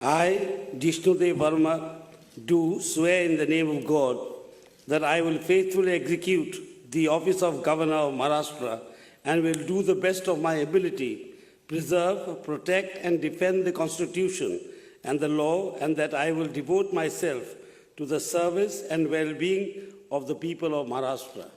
I, Jishnudev Verma, do swear in the name of God that I will faithfully execute the office of Governor of Maharashtra and will do the best of my ability, preserve, protect, and defend the Constitution and the law, and that I will devote myself to the service and well-being of the people of Maharashtra.